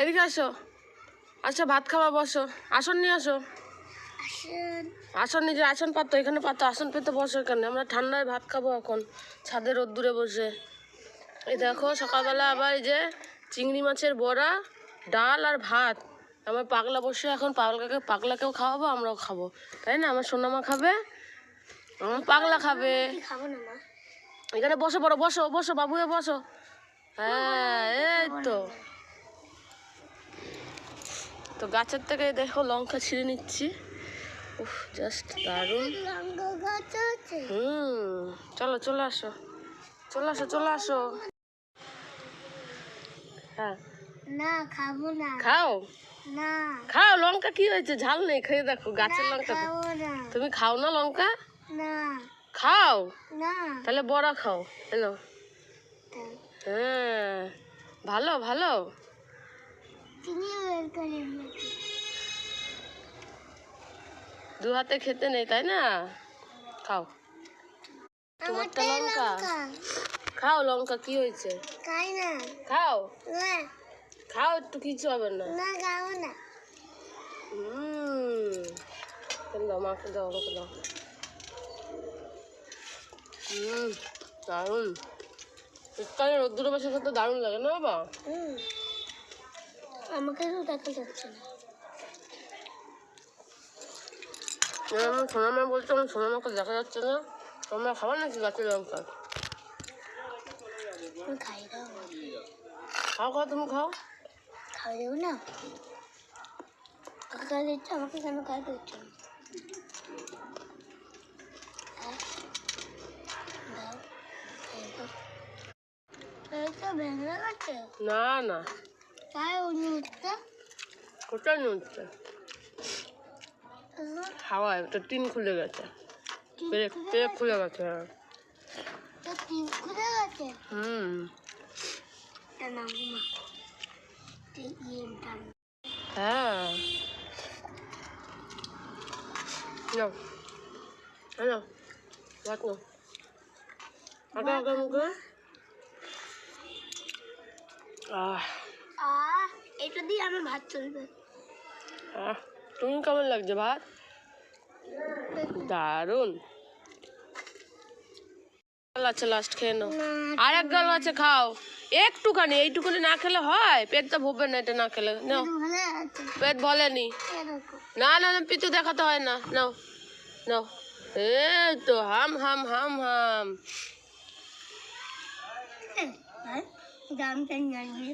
এদিকে আসো। আচ্ছা ভাত খাওয়া, বসো। আসন নিয়ে আসো। আসন নিজে আসন পাতো, এখানে পাতো, আসন পেতে বসো এখানে। আমরা ঠান্ডায় ভাত খাবো এখন ছাদে রোদ্দুরে বসে। এই দেখো সকালবেলা আবার এই যে চিংড়ি মাছের বড়া, ডাল আর ভাত। আমার পাগলা বসে এখন পাগলাকেও খাওয়াবো, আমরাও খাবো, তাই না? আমার সোনামা খাবে, আমার পাগলা খাবে। এখানে বসে পড়ো, বসো বসো বাবুয়ে বসো। হ্যাঁ এই তো গাছের থেকে দেখো লঙ্কা ছিঁড়ে নিচ্ছি। উফ জাস্ট দারুণ। চলো চলে আসো, চলে আসো, চলে আসো। হ্যাঁ না খাবো না। খাও না খাও, লঙ্কা কি হয়েছে? ঝাল নেই, খেয়ে দেখো গাছের লঙ্কা। তুমি খাও না লঙ্কা? না খাও না। তাহলে বড়া খাও। হ্যালো, হ্যাঁ ভালো ভালো। দু হাতে খেতে নেই তাই না? খাও তোমারটা লঙ্কা। খাও লঙ্কা, কি হয়েছে? খাই না। খাও না খাও, একটু কিছু হবে না। না খাবো না। দাও মাকে, দাও আমাকে দাও। দারুণ। শীতকালে রোদ্দুরে বসে খেতে দারুণ লাগে না বাবা? আমাকে তো দেখা যাচ্ছে না। আমার সোনামা বলছে আমার সোনামাকে দেখা যাচ্ছে না। তোমরা খাবার নাকি গাছের লঙ্কা? খাই দাও। খাও খাও, তুমি খাও। খাই দেবো না। খাই দিচ্ছে, আমাকে কেন খাই দিচ্ছে? না না, তাই উনি উঠতে কোথায় নিচ্ছে? হাওয়া একটা টিন খুলে গেছে, পেরেক খুলে গেছে। খুলে গেছে। হ্যাঁ নাও হ্যালো, ভাত নাও আগে আগে মুখে। এটা দিয়ে আমার ভাত চলবে। তুমি কেমন লাগছে ভাত? দারুণ আছে, লাস্ট খেয়ে নাও। আর এক গাল আছে, খাও একটুখানি। এইটুকুনি না খেলে হয়? পেটটা ভরবে না এটা না খেলে। নাও, পেট ভরেনি। না না না, পিছু দেখাতে হয় না। নাও নাও, এই তো হাম হাম হাম হাম। দামটা নিয়ে